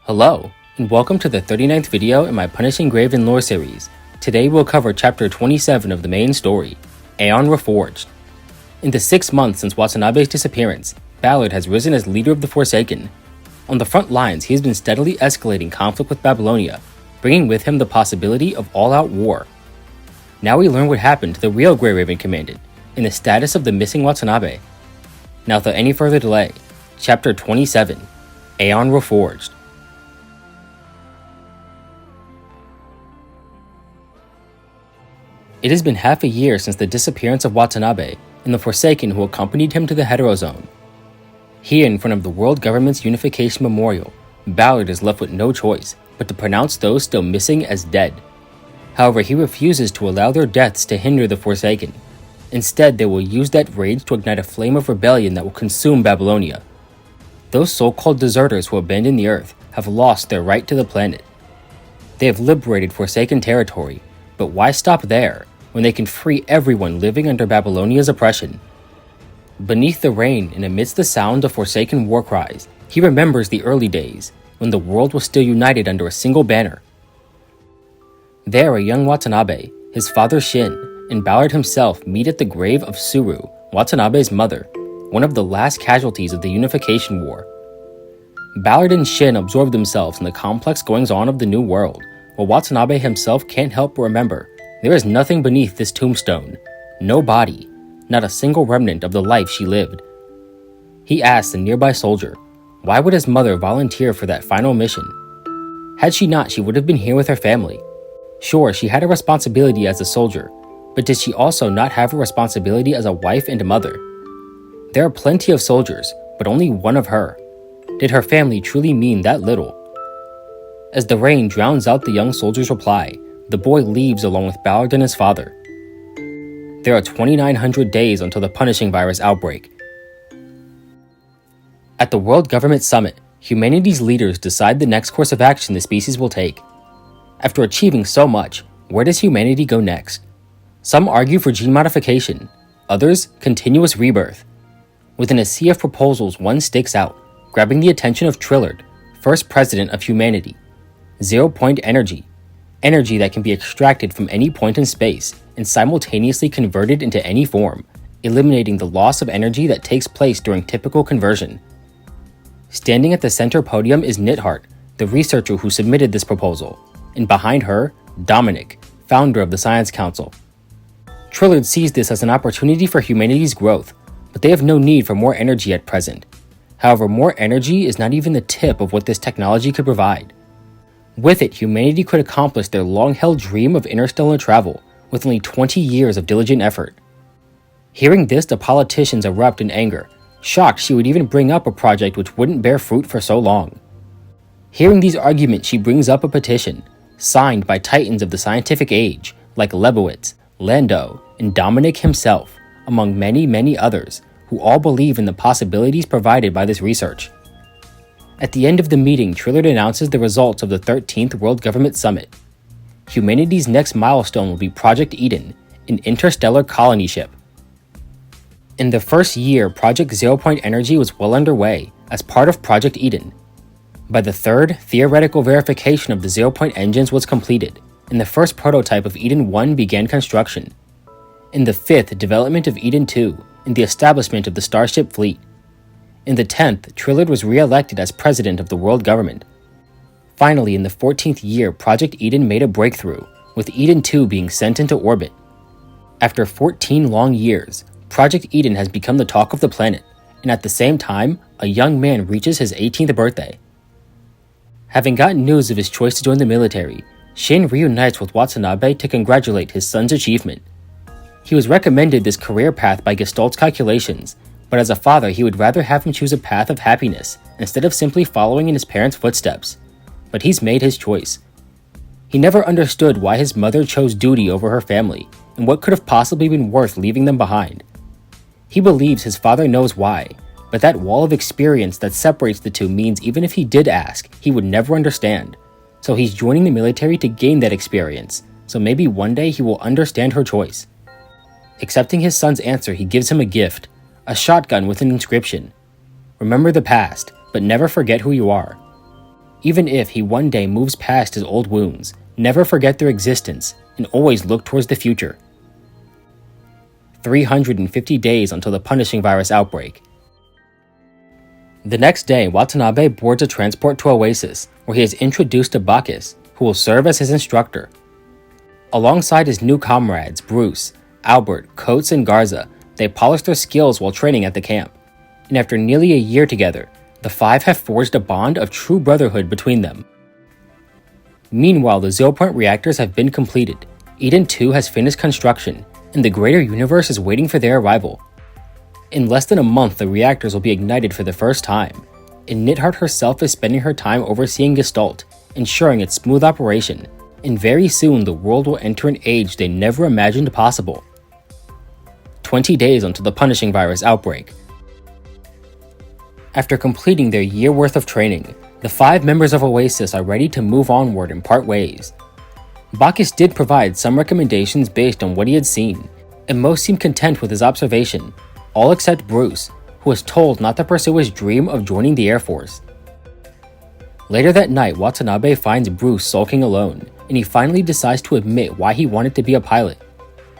Hello, and welcome to the 39th video in my Punishing Graven lore series. Today we'll cover chapter 27 of the main story, Aeon Reforged. In the 6 months since Watanabe's disappearance, Ballard has risen as leader of the Forsaken. On the front lines, he has been steadily escalating conflict with Babylonia, bringing with him the possibility of all-out war. Now we learn what happened to the real Grey Raven commandant, and the status of the missing Watanabe. Now without any further delay, chapter 27, Aeon Reforged. It has been half a year since the disappearance of Watanabe and the Forsaken who accompanied him to the Heterozone. Here in front of the World Government's Unification Memorial, Ballard is left with no choice but to pronounce those still missing as dead. However, he refuses to allow their deaths to hinder the Forsaken. Instead, they will use that rage to ignite a flame of rebellion that will consume Babylonia. Those so-called deserters who abandoned the Earth have lost their right to the planet. They have liberated Forsaken territory, but why stop there when they can free everyone living under Babylonia's oppression? Beneath the rain and amidst the sound of Forsaken war cries, he remembers the early days when the world was still united under a single banner. There, a young Watanabe, his father Shin, and Ballard himself meet at the grave of Suru, Watanabe's mother, one of the last casualties of the Unification War. Ballard and Shin absorb themselves in the complex goings-on of the New World, while Watanabe himself can't help but remember there is nothing beneath this tombstone, no body, not a single remnant of the life she lived. He asks a nearby soldier, why would his mother volunteer for that final mission? Had she not, she would have been here with her family. Sure, she had a responsibility as a soldier, but did she also not have a responsibility as a wife and a mother? There are plenty of soldiers, but only one of her. Did her family truly mean that little? As the rain drowns out the young soldier's reply, the boy leaves along with Ballard and his father. There are 2,900 days until the punishing virus outbreak. At the World Government Summit, humanity's leaders decide the next course of action the species will take. After achieving so much, where does humanity go next? Some argue for gene modification, others continuous rebirth. Within a sea of proposals, one sticks out, grabbing the attention of Trillard, first president of humanity. 0-point energy. Energy that can be extracted from any point in space and simultaneously converted into any form, eliminating the loss of energy that takes place during typical conversion. Standing at the center podium is Nithart, the researcher who submitted this proposal, and behind her, Dominic, founder of the Science Council. Trillard sees this as an opportunity for humanity's growth, but they have no need for more energy at present. However, more energy is not even the tip of what this technology could provide. With it, humanity could accomplish their long-held dream of interstellar travel with only 20 years of diligent effort. Hearing this, the politicians erupt in anger, shocked she would even bring up a project which wouldn't bear fruit for so long. Hearing these arguments, she brings up a petition, signed by titans of the scientific age like Lebowitz, Lando, and Dominic himself, among many others, who all believe in the possibilities provided by this research. At the end of the meeting, Trillard announces the results of the 13th World Government Summit. Humanity's next milestone will be Project Eden, an interstellar colony ship. In the first year, Project 0-point energy was well underway as part of Project Eden. By the third, theoretical verification of the 0-point engines was completed, and the first prototype of Eden 1 began construction. In the fifth, development of Eden 2, and the establishment of the Starship fleet. In the 10th, Trillard was re-elected as president of the world government. Finally, in the 14th year, Project Eden made a breakthrough, with Eden 2 being sent into orbit. After 14 long years, Project Eden has become the talk of the planet, and at the same time, a young man reaches his 18th birthday. Having gotten news of his choice to join the military, Shin reunites with Watanabe to congratulate his son's achievement. He was recommended this career path by Gestalt's calculations, but as a father he would rather have him choose a path of happiness instead of simply following in his parents' footsteps. But he's made his choice. He never understood why his mother chose duty over her family, and what could have possibly been worth leaving them behind. He believes his father knows why, but that wall of experience that separates the two means even if he did ask, he would never understand. So he's joining the military to gain that experience, so maybe one day he will understand her choice. Accepting his son's answer, he gives him a gift, a shotgun with an inscription. Remember the past, but never forget who you are. Even if he one day moves past his old wounds, never forget their existence and always look towards the future. 350 days until the punishing virus outbreak. The next day, Watanabe boards a transport to Oasis, where he is introduced to Bacchus, who will serve as his instructor. Alongside his new comrades, Bruce, Albert, Coates, and Garza, they polish their skills while training at the camp. And after nearly a year together, the five have forged a bond of true brotherhood between them. Meanwhile, the 0-point reactors have been completed, Eden 2 has finished construction, and the greater universe is waiting for their arrival. In less than a month, the reactors will be ignited for the first time, and Nidhart herself is spending her time overseeing Gestalt, ensuring its smooth operation, and very soon the world will enter an age they never imagined possible. 20 days until the punishing virus outbreak. After completing their year worth of training, the 5 members of Oasis are ready to move onward and part ways. Bacchus did provide some recommendations based on what he had seen, and most seemed content with his observation, all except Bruce, who was told not to pursue his dream of joining the Air Force. Later that night, Watanabe finds Bruce sulking alone, and he finally decides to admit why he wanted to be a pilot.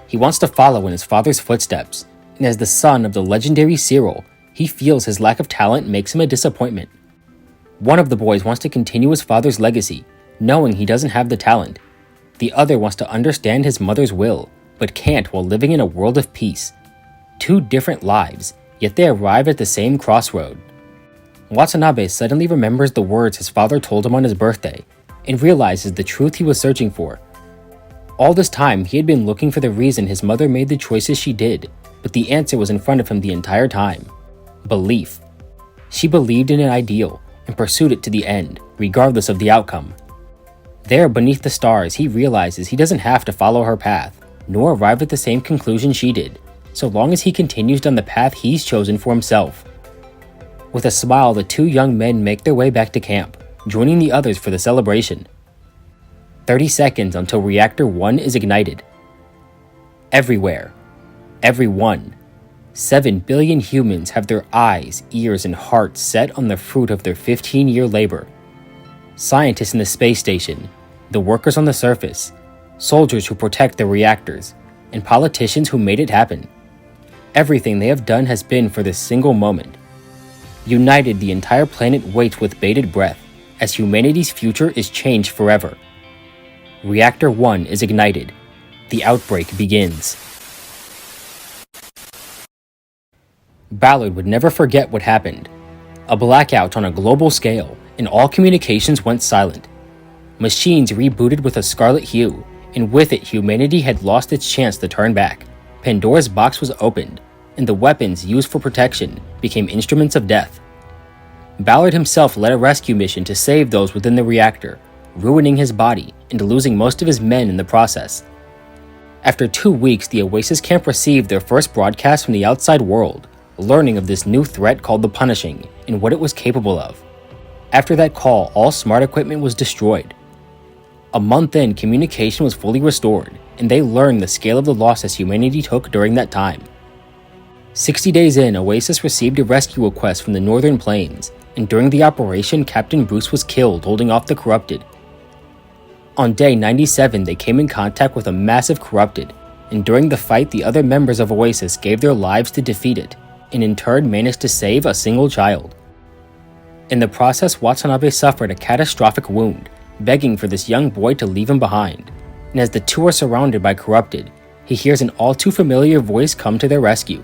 He wants to follow in his father's footsteps, and as the son of the legendary Cyril, he feels his lack of talent makes him a disappointment. One of the boys wants to continue his father's legacy, knowing he doesn't have the talent. The other wants to understand his mother's will, but can't while living in a world of peace. 2 different lives, yet they arrive at the same crossroad. Watanabe suddenly remembers the words his father told him on his birthday, and realizes the truth he was searching for. All this time, he had been looking for the reason his mother made the choices she did, but the answer was in front of him the entire time. Belief. She believed in an ideal, and pursued it to the end, regardless of the outcome. There, beneath the stars, he realizes he doesn't have to follow her path, nor arrive at the same conclusion she did, so long as he continues down the path he's chosen for himself. With a smile, the 2 young men make their way back to camp, joining the others for the celebration. 30 seconds until Reactor 1 is ignited. Everywhere. Everyone. 7 billion humans have their eyes, ears, and hearts set on the fruit of their 15-year labor. Scientists in the space station, the workers on the surface, soldiers who protect the reactors, and politicians who made it happen. Everything they have done has been for this single moment. United, the entire planet waits with bated breath as humanity's future is changed forever. Reactor 1 is ignited. The outbreak begins. Ballard would never forget what happened. A blackout on a global scale, and all communications went silent. Machines rebooted with a scarlet hue, and with it humanity had lost its chance to turn back. Pandora's box was opened, and the weapons used for protection became instruments of death. Ballard himself led a rescue mission to save those within the reactor, ruining his body and losing most of his men in the process. After 2 weeks, the Oasis camp received their first broadcast from the outside world, learning of this new threat called the Punishing and what it was capable of. After that call, all smart equipment was destroyed. A month in, communication was fully restored, and they learned the scale of the losses humanity took during that time. 60 days in, Oasis received a rescue request from the Northern Plains, and during the operation, Captain Bruce was killed holding off the Corrupted. On day 97, they came in contact with a massive Corrupted, and during the fight, the other members of Oasis gave their lives to defeat it, and in turn managed to save a single child. In the process, Watanabe suffered a catastrophic wound, begging for this young boy to leave him behind, and as the 2 are surrounded by Corrupted, he hears an all too familiar voice come to their rescue.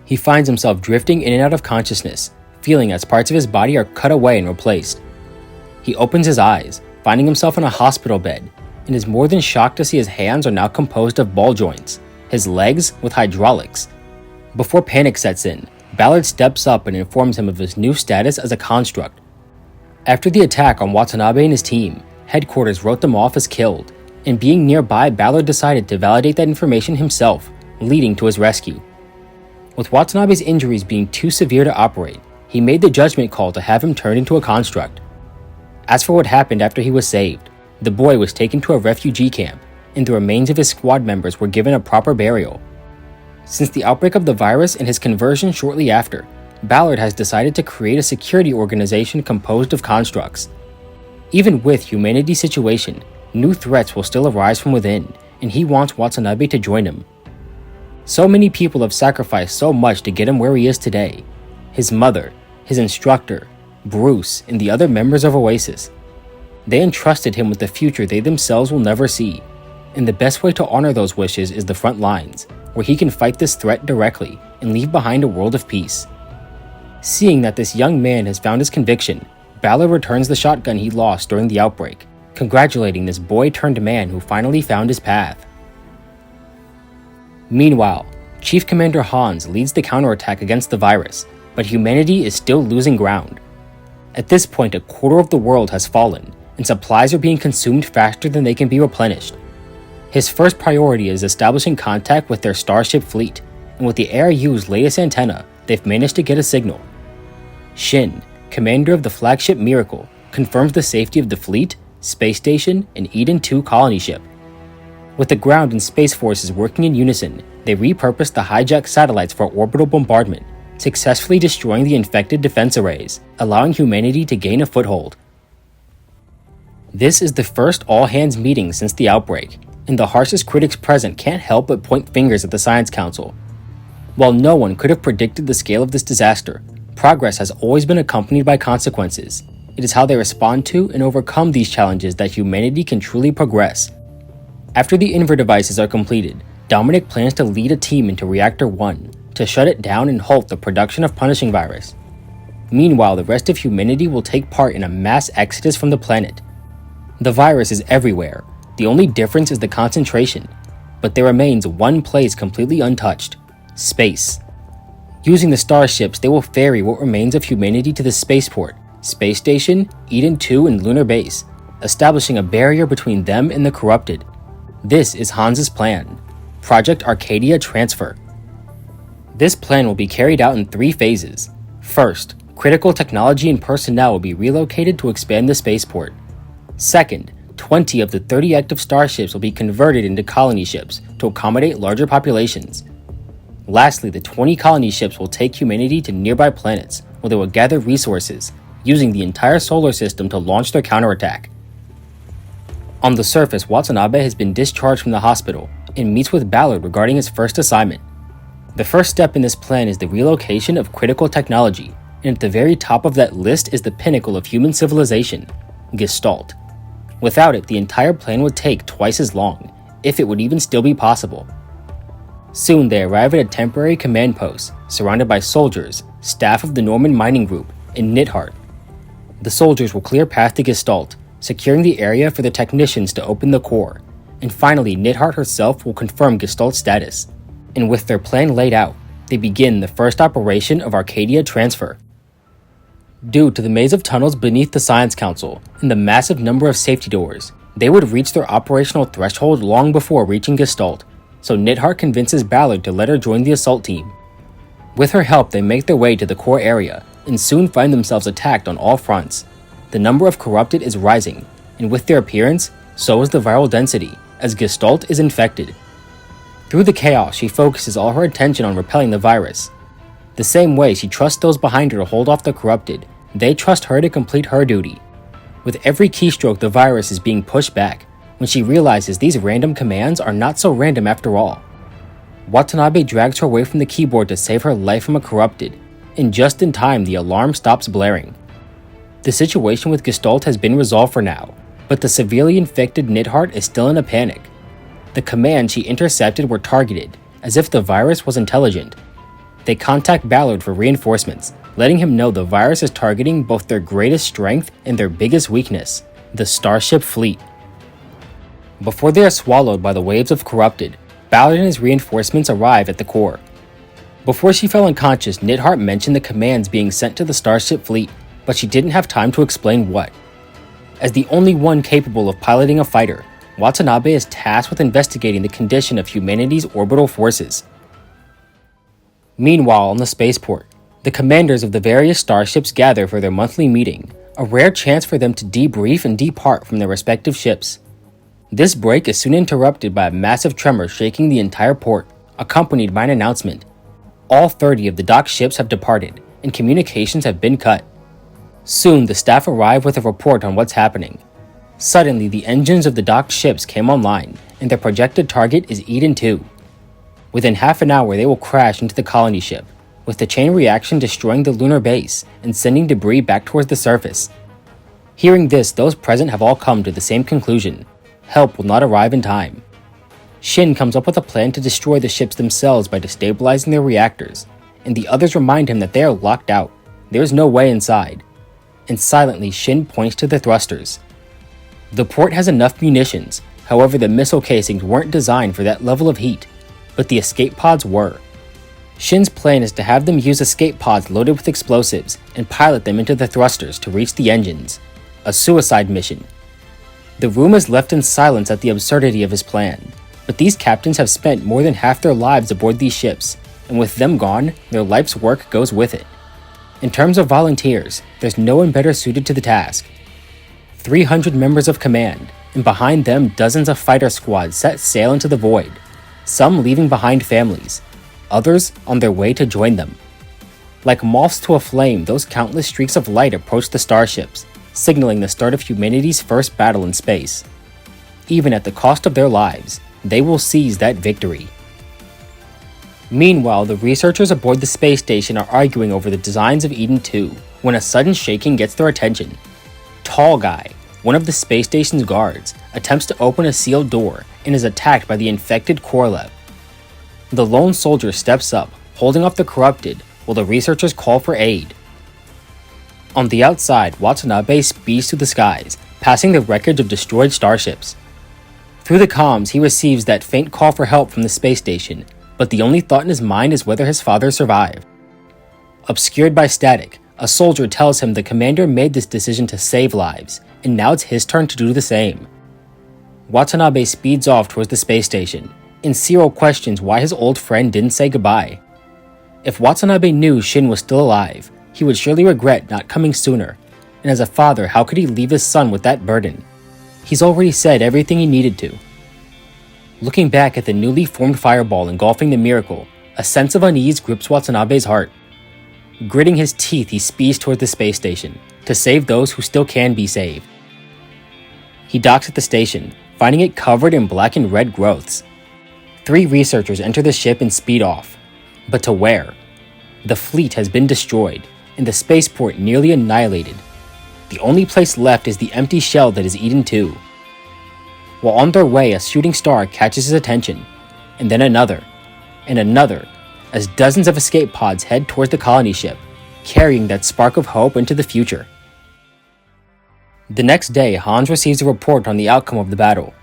He finds himself drifting in and out of consciousness, feeling as parts of his body are cut away and replaced. He opens his eyes, finding himself in a hospital bed, and is more than shocked to see his hands are now composed of ball joints, his legs with hydraulics. Before panic sets in, Ballard steps up and informs him of his new status as a construct. After the attack on Watanabe and his team, headquarters wrote them off as killed, and being nearby, Ballard decided to validate that information himself, leading to his rescue. With Watanabe's injuries being too severe to operate, he made the judgment call to have him turned into a construct. As for what happened after he was saved, the boy was taken to a refugee camp, and the remains of his squad members were given a proper burial. Since the outbreak of the virus and his conversion shortly after, Ballard has decided to create a security organization composed of constructs. Even with humanity's situation, new threats will still arise from within, and he wants Watanabe to join him. So many people have sacrificed so much to get him where he is today. His mother, his instructor, Bruce, and the other members of Oasis. They entrusted him with the future they themselves will never see, and the best way to honor those wishes is the front lines, where he can fight this threat directly and leave behind a world of peace. Seeing that this young man has found his conviction, Ballard returns the shotgun he lost during the outbreak, congratulating this boy-turned-man who finally found his path. Meanwhile, Chief Commander Hans leads the counterattack against the virus, but humanity is still losing ground. At this point, a quarter of the world has fallen, and supplies are being consumed faster than they can be replenished. His first priority is establishing contact with their starship fleet, and with the ARU's latest antenna, they've managed to get a signal. Shin, commander of the flagship Miracle, confirms the safety of the fleet, space station, and Eden 2 colony ship. With the ground and space forces working in unison, they repurposed the hijacked satellites for orbital bombardment, successfully destroying the infected defense arrays, allowing humanity to gain a foothold. This is the first all-hands meeting since the outbreak, and the harshest critics present can't help but point fingers at the Science Council. While no one could have predicted the scale of this disaster, progress has always been accompanied by consequences. It is how they respond to and overcome these challenges that humanity can truly progress. After the Inver devices are completed, Dominic plans to lead a team into Reactor 1 to shut it down and halt the production of Punishing Virus. Meanwhile, the rest of humanity will take part in a mass exodus from the planet. The virus is everywhere, the only difference is the concentration, but there remains one place completely untouched: space. Using the starships, they will ferry what remains of humanity to the spaceport, space station, Eden 2, and lunar base, establishing a barrier between them and the corrupted. This is Hans's plan: Project Arcadia Transfer. This plan will be carried out in 3 phases. First, critical technology and personnel will be relocated to expand the spaceport. Second, 20 of the 30 active starships will be converted into colony ships to accommodate larger populations. Lastly, the 20 colony ships will take humanity to nearby planets where they will gather resources, using the entire solar system to launch their counterattack. On the surface, Watanabe has been discharged from the hospital and meets with Ballard regarding his first assignment. The first step in this plan is the relocation of critical technology, and at the very top of that list is the pinnacle of human civilization, Gestalt. Without it, the entire plan would take twice as long, if it would even still be possible. Soon they arrive at a temporary command post, surrounded by soldiers, staff of the Norman Mining Group, and Nithart. The soldiers will clear path to Gestalt, securing the area for the technicians to open the core, and finally Nithart herself will confirm Gestalt's status. And with their plan laid out, they begin the first operation of Arcadia Transfer. Due to the maze of tunnels beneath the Science Council and the massive number of safety doors, they would reach their operational threshold long before reaching Gestalt, so Nithart convinces Ballard to let her join the assault team. With her help, they make their way to the core area and soon find themselves attacked on all fronts. The number of corrupted is rising, and with their appearance, so is the viral density, as Gestalt is infected. Through the chaos, she focuses all her attention on repelling the virus. The same way she trusts those behind her to hold off the corrupted, they trust her to complete her duty. With every keystroke, the virus is being pushed back, when she realizes these random commands are not so random after all. Watanabe drags her away from the keyboard to save her life from a corrupted, and just in time the alarm stops blaring. The situation with Gestalt has been resolved for now, but the severely infected Nithart is still in a panic. The commands she intercepted were targeted, as if the virus was intelligent. They contact Ballard for reinforcements, letting him know the virus is targeting both their greatest strength and their biggest weakness, the Starship Fleet. Before they are swallowed by the waves of corrupted, Ballard and his reinforcements arrive at the core. Before she fell unconscious, Nithart mentioned the commands being sent to the Starship Fleet, but she didn't have time to explain what. As the only one capable of piloting a fighter, Watanabe is tasked with investigating the condition of humanity's orbital forces. Meanwhile, on the spaceport, the commanders of the various starships gather for their monthly meeting, a rare chance for them to debrief and depart from their respective ships. This break is soon interrupted by a massive tremor shaking the entire port, accompanied by an announcement. All 30 of the docked ships have departed, and communications have been cut. Soon, the staff arrive with a report on what's happening. Suddenly, the engines of the docked ships came online, and their projected target is Eden 2. Within half an hour, they will crash into the colony ship, with the chain reaction destroying the lunar base and sending debris back towards the surface. Hearing this, those present have all come to the same conclusion: help will not arrive in time. Shin comes up with a plan to destroy the ships themselves by destabilizing their reactors, and the others remind him that they are locked out. There is no way inside. And silently, Shin points to the thrusters. The port has enough munitions, however the missile casings weren't designed for that level of heat, but the escape pods were. Shin's plan is to have them use escape pods loaded with explosives and pilot them into the thrusters to reach the engines. A suicide mission. The room is left in silence at the absurdity of his plan, but these captains have spent more than half their lives aboard these ships, and with them gone, their life's work goes with it. In terms of volunteers, there's no one better suited to the task. 300 members of command, and behind them dozens of fighter squads set sail into the void, some leaving behind families, others on their way to join them. Like moths to a flame, those countless streaks of light approach the starships, signaling the start of humanity's first battle in space. Even at the cost of their lives, they will seize that victory. Meanwhile, the researchers aboard the space station are arguing over the designs of Eden 2 when a sudden shaking gets their attention. Tall Guy, one of the space station's guards, attempts to open a sealed door and is attacked by the infected Korolev. The lone soldier steps up, holding off the corrupted, while the researchers call for aid. On the outside, Watanabe speeds through the skies, passing the wreckage of destroyed starships. Through the comms, he receives that faint call for help from the space station, but the only thought in his mind is whether his father survived. Obscured by static, a soldier tells him the commander made this decision to save lives, and now it's his turn to do the same. Watanabe speeds off towards the space station, and Cyril questions why his old friend didn't say goodbye. If Watanabe knew Shin was still alive, he would surely regret not coming sooner, and as a father, how could he leave his son with that burden? He's already said everything he needed to. Looking back at the newly formed fireball engulfing the miracle, a sense of unease grips Watanabe's heart. Gritting his teeth, he speeds toward the space station, to save those who still can be saved. He docks at the station, finding it covered in black and red growths. 3 researchers enter the ship and speed off. But to where? The fleet has been destroyed, and the spaceport nearly annihilated. The only place left is the empty shell that is Eden 2. While on their way, a shooting star catches his attention, and then another, and another, as dozens of escape pods head towards the colony ship, carrying that spark of hope into the future. The next day, Hans receives a report on the outcome of the battle.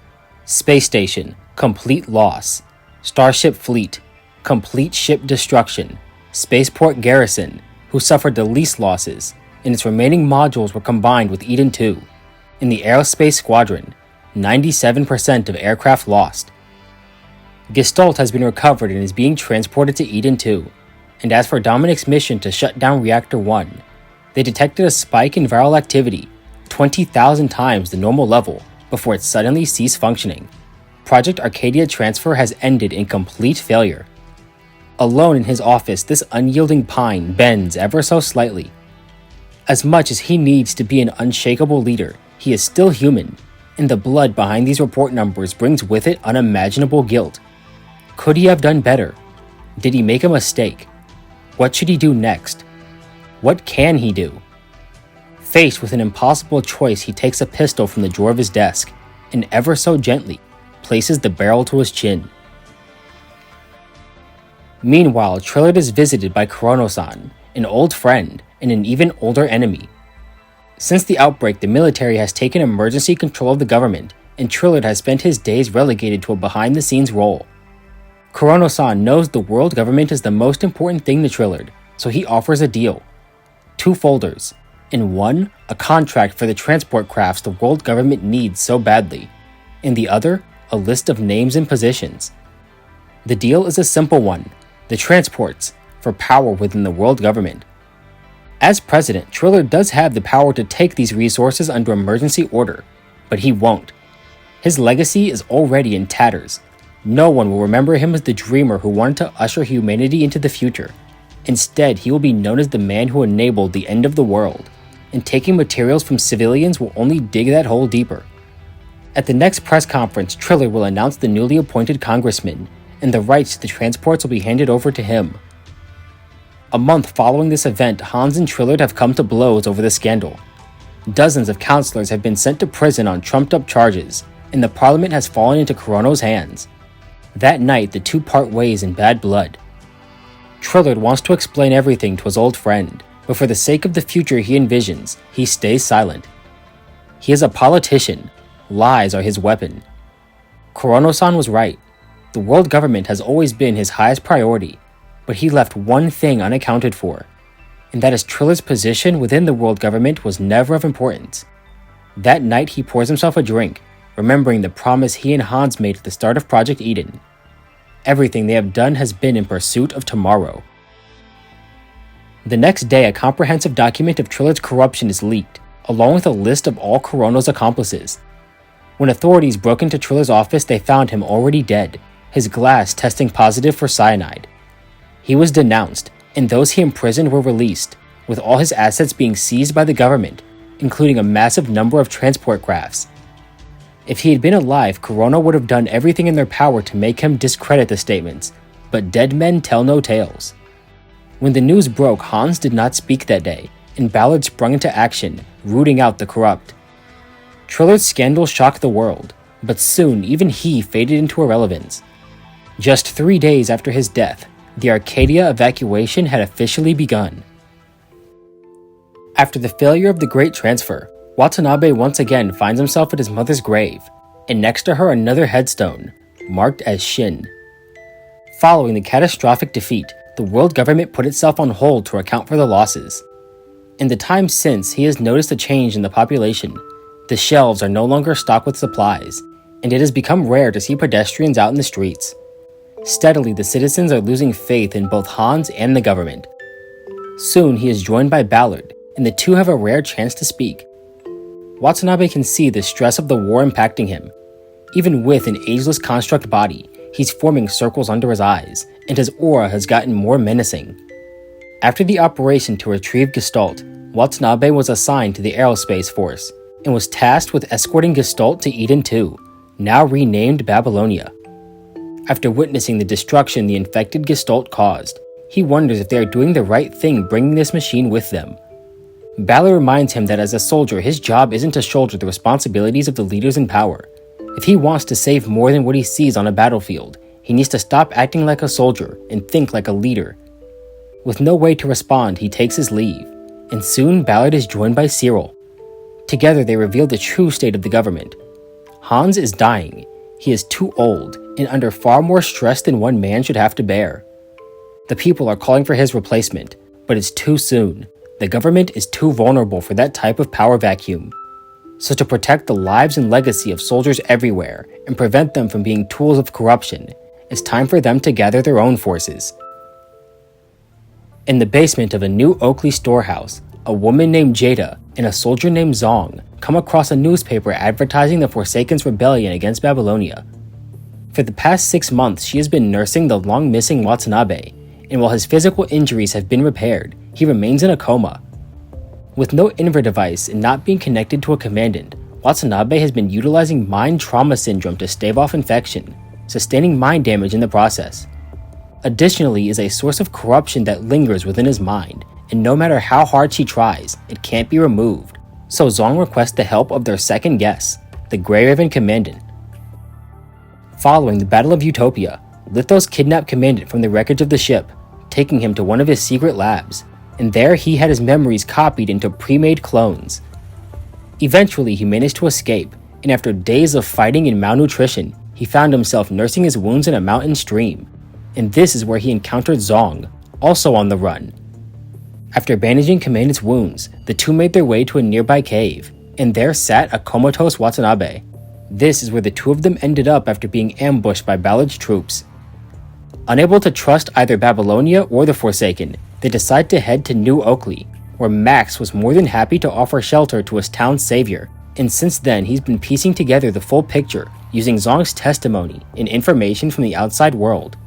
Space station, complete loss. Starship fleet, complete ship destruction. Spaceport garrison, who suffered the least losses, and its remaining modules were combined with Eden 2. In the aerospace squadron, 97% of aircraft lost. Gestalt has been recovered and is being transported to Eden 2, and as for Dominic's mission to shut down Reactor 1, they detected a spike in viral activity, 20,000 times the normal level, before it suddenly ceased functioning. Project Arcadia transfer has ended in complete failure. Alone in his office, this unyielding pine bends ever so slightly. As much as he needs to be an unshakable leader, he is still human, and the blood behind these report numbers brings with it unimaginable guilt. Could he have done better? Did he make a mistake? What should he do next? What can he do? Faced with an impossible choice, he takes a pistol from the drawer of his desk, and ever so gently, places the barrel to his chin. Meanwhile, Trillard is visited by Kurono-san, an old friend and an even older enemy. Since the outbreak, the military has taken emergency control of the government, and Trillard has spent his days relegated to a behind-the-scenes role. Kurono-san knows the world government is the most important thing to Trillard, so he offers a deal. 2 folders. In one, a contract for the transport crafts the world government needs so badly. In the other, a list of names and positions. The deal is a simple one: the transports, for power within the world government. As president, Trillard does have the power to take these resources under emergency order, but he won't. His legacy is already in tatters. No one will remember him as the dreamer who wanted to usher humanity into the future. Instead, he will be known as the man who enabled the end of the world, and taking materials from civilians will only dig that hole deeper. At the next press conference, Triller will announce the newly appointed congressman, and the rights to the transports will be handed over to him. A month following this event, Hans and Trillard have come to blows over the scandal. Dozens of counselors have been sent to prison on trumped-up charges, and the parliament has fallen into Corono's hands. That night, the two part ways in bad blood. Trillard wants to explain everything to his old friend, but for the sake of the future he envisions, he stays silent. He is a politician. Lies are his weapon. Corono-san was right. The world government has always been his highest priority, but he left one thing unaccounted for, and that is Trillard's position within the world government was never of importance. That night he pours himself a drink, remembering the promise he and Hans made at the start of Project Eden. Everything they have done has been in pursuit of tomorrow. The next day, a comprehensive document of Trillard's corruption is leaked, along with a list of all Corono's accomplices. When authorities broke into Trillard's office, they found him already dead, his glass testing positive for cyanide. He was denounced, and those he imprisoned were released, with all his assets being seized by the government, including a massive number of transport crafts. If he had been alive, Corono would have done everything in their power to make him discredit the statements, but dead men tell no tales. When the news broke, Hans did not speak that day, and Ballard sprung into action, rooting out the corrupt. Trillard's scandal shocked the world, but soon even he faded into irrelevance. Just 3 days after his death, the Arcadia evacuation had officially begun. After the failure of the Great Transfer, Watanabe once again finds himself at his mother's grave, and next to her another headstone, marked as Shin. Following the catastrophic defeat, the world government put itself on hold to account for the losses. In the time since, he has noticed a change in the population. The shelves are no longer stocked with supplies, and it has become rare to see pedestrians out in the streets. Steadily, the citizens are losing faith in both Hans and the government. Soon, he is joined by Ballard, and the two have a rare chance to speak. Watanabe can see the stress of the war impacting him. Even with an ageless construct body, he's forming circles under his eyes, and his aura has gotten more menacing. After the operation to retrieve Gestalt, Watanabe was assigned to the Aerospace Force, and was tasked with escorting Gestalt to Eden 2, now renamed Babylonia. After witnessing the destruction the infected Gestalt caused, he wonders if they are doing the right thing bringing this machine with them. Ballard reminds him that as a soldier, his job isn't to shoulder the responsibilities of the leaders in power. If he wants to save more than what he sees on a battlefield, he needs to stop acting like a soldier and think like a leader. With no way to respond, he takes his leave, and soon Ballard is joined by Cyril. Together they reveal the true state of the government. Hans is dying. He is too old, and under far more stress than one man should have to bear. The people are calling for his replacement, but it's too soon. The government is too vulnerable for that type of power vacuum. So to protect the lives and legacy of soldiers everywhere, and prevent them from being tools of corruption, it's time for them to gather their own forces. In the basement of a new Oakley storehouse, a woman named Jada and a soldier named Zong come across a newspaper advertising the Forsaken's rebellion against Babylonia. For the past 6 months, she has been nursing the long-missing Watanabe, and while his physical injuries have been repaired, he remains in a coma. With no inver device and not being connected to a commandant, Watanabe has been utilizing mind trauma syndrome to stave off infection, sustaining mind damage in the process. Additionally is a source of corruption that lingers within his mind, and no matter how hard she tries, it can't be removed. So Zong requests the help of their second guest, the Grey Raven Commandant. Following the Battle of Utopia, Lithos kidnapped Commandant from the wreckage of the ship, taking him to one of his secret labs, and there he had his memories copied into pre-made clones. Eventually he managed to escape, and after days of fighting and malnutrition, he found himself nursing his wounds in a mountain stream, and this is where he encountered Zong, also on the run. After bandaging Commandant's wounds, the two made their way to a nearby cave, and there sat a comatose Watanabe. This is where the two of them ended up after being ambushed by Ballad's troops. Unable to trust either Babylonia or the Forsaken, they decide to head to New Oakley, where Max was more than happy to offer shelter to his town's savior, and since then he's been piecing together the full picture using Zong's testimony and information from the outside world.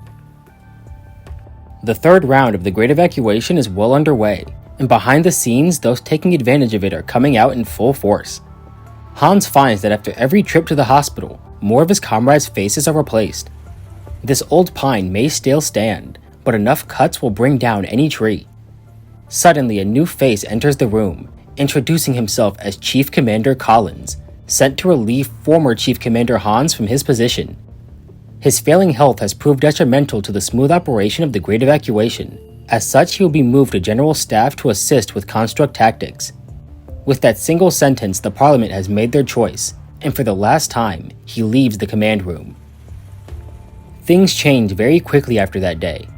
The third round of the Great Evacuation is well underway, and behind the scenes, those taking advantage of it are coming out in full force. Hans finds that after every trip to the hospital, more of his comrades' faces are replaced. This old pine may still stand, but enough cuts will bring down any tree. Suddenly, a new face enters the room, introducing himself as Chief Commander Collins, sent to relieve former Chief Commander Hans from his position. His failing health has proved detrimental to the smooth operation of the Great Evacuation. As such, he will be moved to General Staff to assist with construct tactics. With that single sentence, the Parliament has made their choice, and for the last time, he leaves the command room. Things change very quickly after that day.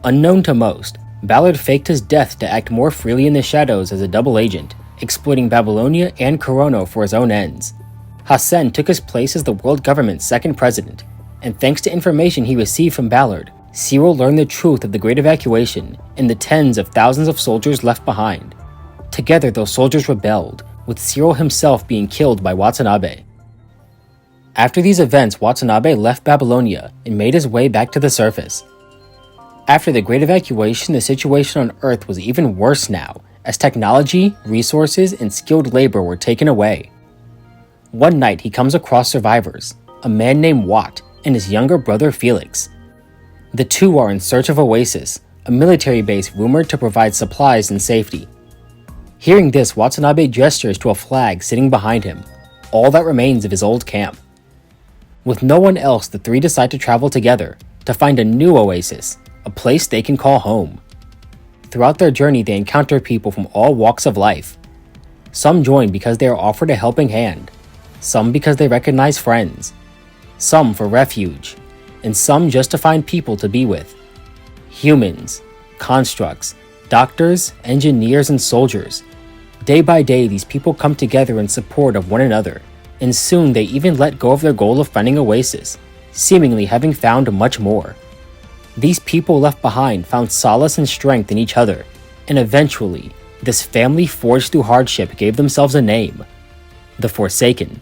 Unknown to most, Ballard faked his death to act more freely in the shadows as a double agent, exploiting Babylonia and Corono for his own ends. Hassan took his place as the world government's second president, and thanks to information he received from Ballard, Cyril learned the truth of the Great Evacuation and the tens of thousands of soldiers left behind. Together, those soldiers rebelled, with Cyril himself being killed by Watanabe. After these events, Watanabe left Babylonia and made his way back to the surface. After the Great Evacuation, the situation on Earth was even worse now, as technology, resources, and skilled labor were taken away. One night, he comes across survivors, a man named Wat and his younger brother Felix. The two are in search of Oasis, a military base rumored to provide supplies and safety. Hearing this, Watanabe gestures to a flag sitting behind him, all that remains of his old camp. With no one else, the three decide to travel together to find a new oasis, a place they can call home. Throughout their journey, they encounter people from all walks of life. Some join because they are offered a helping hand, some because they recognize friends, some for refuge, and some just to find people to be with. Humans, constructs, doctors, engineers, and soldiers. Day by day, these people come together in support of one another, and soon they even let go of their goal of finding Oasis, seemingly having found much more. These people left behind found solace and strength in each other, and eventually, this family forged through hardship gave themselves a name: the Forsaken.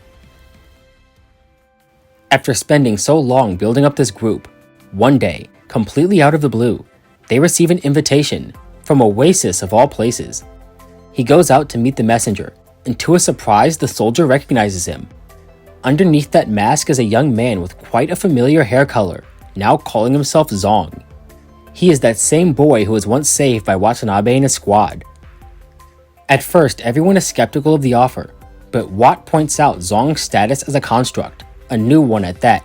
After spending so long building up this group, one day, completely out of the blue, they receive an invitation from Oasis of all places. He goes out to meet the messenger, and to his surprise, the soldier recognizes him. Underneath that mask is a young man with quite a familiar hair color, now calling himself Zong. He is that same boy who was once saved by Watanabe and his squad. At first, everyone is skeptical of the offer, but Wat points out Zong's status as a construct, a new one at that,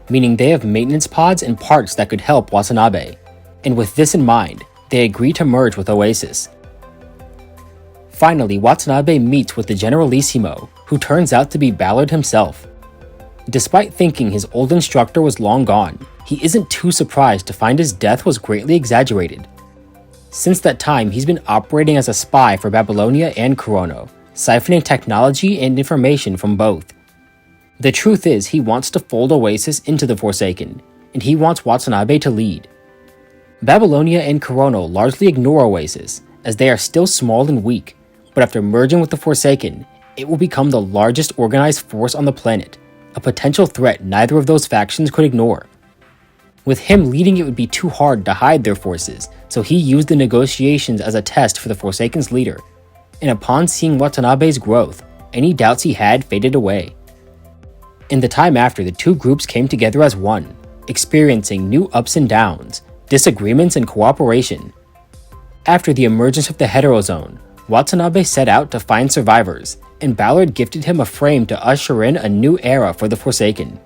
meaning they have maintenance pods and parts that could help Watanabe, and with this in mind, they agree to merge with Oasis. Finally, Watanabe meets with the Generalissimo, who turns out to be Ballard himself. Despite thinking his old instructor was long gone, he isn't too surprised to find his death was greatly exaggerated. Since that time, he's been operating as a spy for Babylonia and Corono, siphoning technology and information from both. The truth is, he wants to fold Oasis into the Forsaken, and he wants Watanabe to lead. Babylonia and Corono largely ignore Oasis, as they are still small and weak, but after merging with the Forsaken, it will become the largest organized force on the planet, a potential threat neither of those factions could ignore. With him leading, it would be too hard to hide their forces, so he used the negotiations as a test for the Forsaken's leader, and upon seeing Watanabe's growth, any doubts he had faded away. In the time after, the two groups came together as one, experiencing new ups and downs, disagreements and cooperation. After the emergence of the Heterozone, Watanabe set out to find survivors, and Ballard gifted him a frame to usher in a new era for the Forsaken.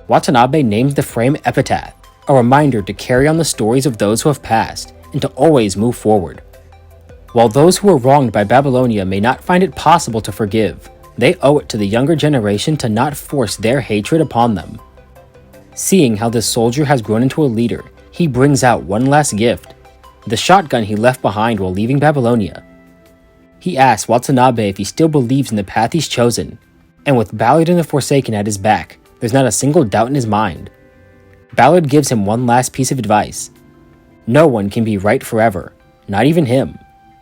Watanabe named the frame Epitaph, a reminder to carry on the stories of those who have passed, and to always move forward. While those who were wronged by Babylonia may not find it possible to forgive, they owe it to the younger generation to not force their hatred upon them. Seeing how this soldier has grown into a leader, he brings out one last gift, the shotgun he left behind while leaving Babylonia. He asks Watanabe if he still believes in the path he's chosen, and with Ballard and the Forsaken at his back, there's not a single doubt in his mind. Ballard gives him one last piece of advice. No one can be right forever, not even him,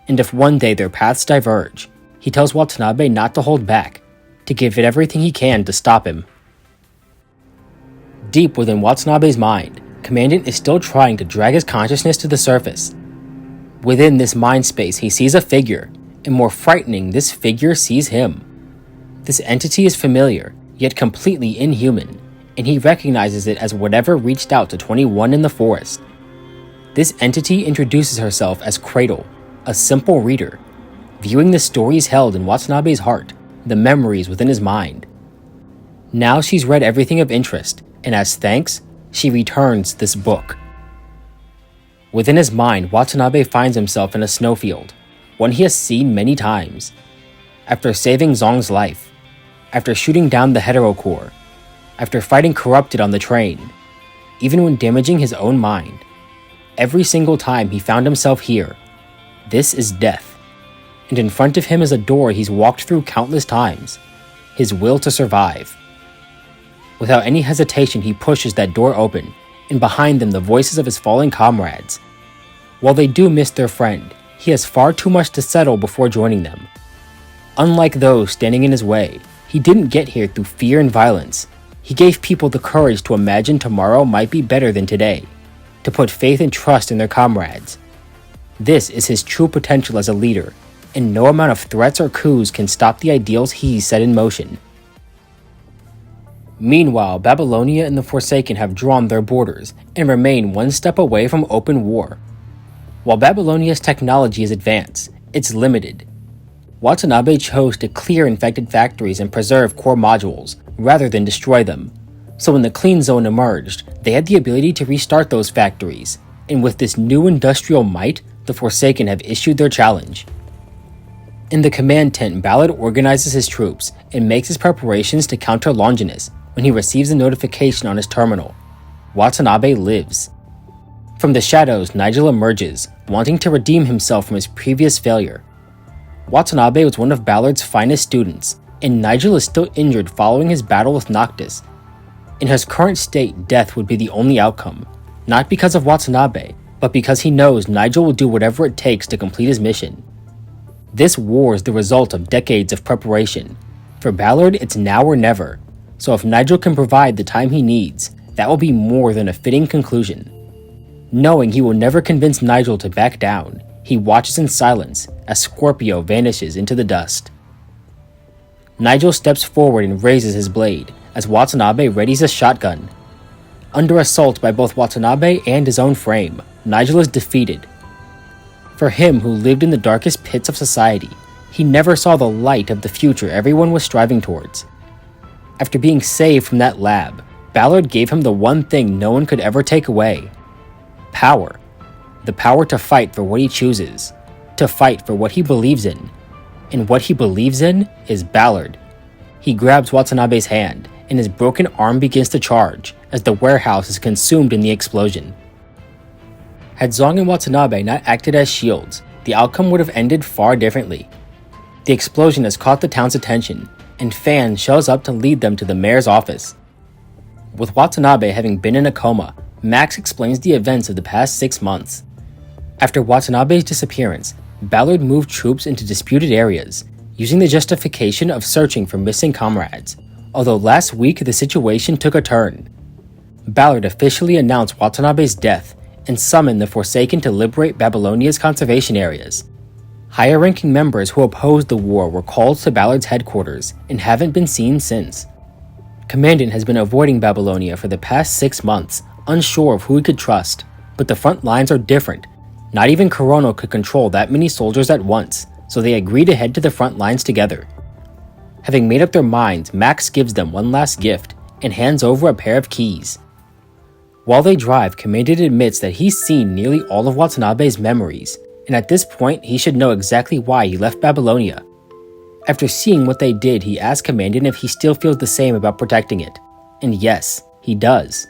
and if one day their paths diverge, he tells Watanabe not to hold back, to give it everything he can to stop him. Deep within Watanabe's mind, Commandant is still trying to drag his consciousness to the surface. Within this mind space, he sees a figure, and more frightening, this figure sees him. This entity is familiar, yet completely inhuman, and he recognizes it as whatever reached out to 21 in the forest. This entity introduces herself as Cradle, a simple reader, viewing the stories held in Watanabe's heart, the memories within his mind. Now she's read everything of interest, and as thanks, she returns this book. Within his mind, Watanabe finds himself in a snowfield, one he has seen many times. After saving Zong's life, after shooting down the heterocore, after fighting corrupted on the train, even when damaging his own mind, every single time he found himself here. This is death, and in front of him is a door he's walked through countless times, his will to survive. Without any hesitation, he pushes that door open, and behind them the voices of his fallen comrades. While they do miss their friend, he has far too much to settle before joining them. Unlike those standing in his way, he didn't get here through fear and violence. He gave people the courage to imagine tomorrow might be better than today, to put faith and trust in their comrades. This is his true potential as a leader, and no amount of threats or coups can stop the ideals he set in motion. Meanwhile, Babylonia and the Forsaken have drawn their borders and remain one step away from open war. While Babylonia's technology is advanced, it's limited. Watanabe chose to clear infected factories and preserve core modules, rather than destroy them. So when the clean zone emerged, they had the ability to restart those factories, and with this new industrial might, the Forsaken have issued their challenge. In the command tent, Ballard organizes his troops and makes his preparations to counter Longinus when he receives a notification on his terminal. Watanabe lives. From the shadows, Nigel emerges, wanting to redeem himself from his previous failure. Watanabe was one of Ballard's finest students, and Nigel is still injured following his battle with Noctis. In his current state, death would be the only outcome, not because of Watanabe, but because he knows Nigel will do whatever it takes to complete his mission. This war is the result of decades of preparation. For Ballard, it's now or never, so if Nigel can provide the time he needs, that will be more than a fitting conclusion. Knowing he will never convince Nigel to back down, he watches in silence as Scorpio vanishes into the dust. Nigel steps forward and raises his blade as Watanabe readies a shotgun. Under assault by both Watanabe and his own frame, Nigel is defeated. For him who lived in the darkest pits of society, he never saw the light of the future everyone was striving towards. After being saved from that lab, Ballard gave him the one thing no one could ever take away: power. The power to fight for what he chooses, to fight for what he believes in. And what he believes in is Ballard. He grabs Watanabe's hand, and his broken arm begins to charge as the warehouse is consumed in the explosion. Had Zong and Watanabe not acted as shields, the outcome would have ended far differently. The explosion has caught the town's attention, and Fan shows up to lead them to the mayor's office. With Watanabe having been in a coma, Max explains the events of the past 6 months. After Watanabe's disappearance, Ballard moved troops into disputed areas, using the justification of searching for missing comrades, although last week the situation took a turn. Ballard officially announced Watanabe's death and summoned the Forsaken to liberate Babylonia's conservation areas. Higher-ranking members who opposed the war were called to Ballard's headquarters and haven't been seen since. Commandant has been avoiding Babylonia for the past 6 months, unsure of who he could trust, but the front lines are different. Not even Corono could control that many soldiers at once, so they agree to head to the front lines together. Having made up their minds, Max gives them one last gift and hands over a pair of keys. While they drive, Commandant admits that he's seen nearly all of Watanabe's memories, and at this point he should know exactly why he left Babylonia. After seeing what they did, he asks Commandant if he still feels the same about protecting it, and yes, he does.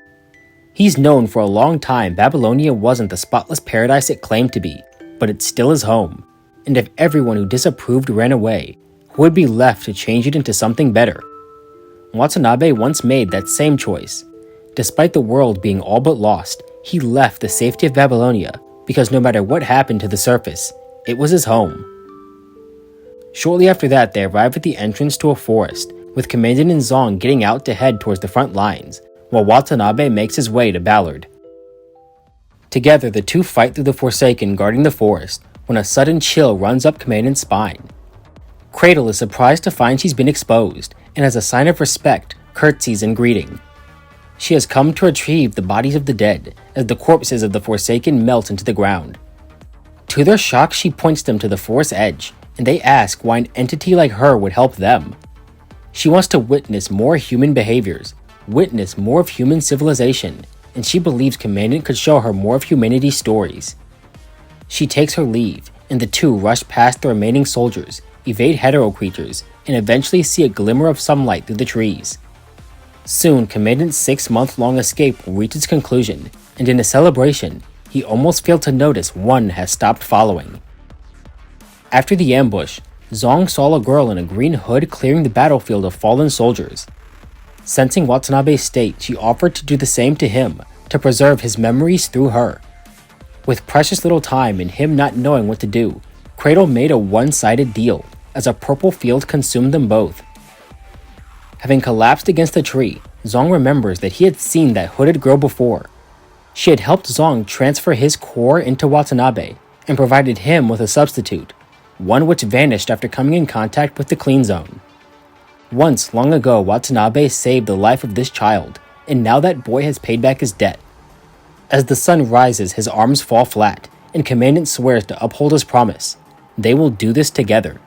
He's known for a long time Babylonia wasn't the spotless paradise it claimed to be, but it's still his home, and if everyone who disapproved ran away, who would be left to change it into something better? Watanabe once made that same choice. Despite the world being all but lost, he left the safety of Babylonia because no matter what happened to the surface, it was his home. Shortly after that, they arrive at the entrance to a forest, with Commandant and Zong getting out to head towards the front lines, while Watanabe makes his way to Ballard. Together, the two fight through the Forsaken guarding the forest when a sudden chill runs up Commandant's spine. Cradle is surprised to find she's been exposed, and as a sign of respect, curtsies in greeting. She has come to retrieve the bodies of the dead as the corpses of the Forsaken melt into the ground. To their shock, she points them to the forest's edge, and they ask why an entity like her would help them. She wants to witness more human behaviors, witness more of human civilization, and she believes Commandant could show her more of humanity's stories. She takes her leave, and the two rush past the remaining soldiers, evade hetero creatures, and eventually see a glimmer of sunlight through the trees. Soon, Commandant's 6-month-long escape will reach its conclusion, and in a celebration, he almost failed to notice one has stopped following. After the ambush, Zong saw a girl in a green hood clearing the battlefield of fallen soldiers. Sensing Watanabe's state, she offered to do the same to him, to preserve his memories through her. With precious little time and him not knowing what to do, Cradle made a one-sided deal, as a purple field consumed them both. Having collapsed against a tree, Zong remembers that he had seen that hooded girl before. She had helped Zong transfer his core into Watanabe, and provided him with a substitute, one which vanished after coming in contact with the clean zone. Once, long ago, Watanabe saved the life of this child, and now that boy has paid back his debt. As the sun rises, his arms fall flat, and Commandant swears to uphold his promise. They will do this together.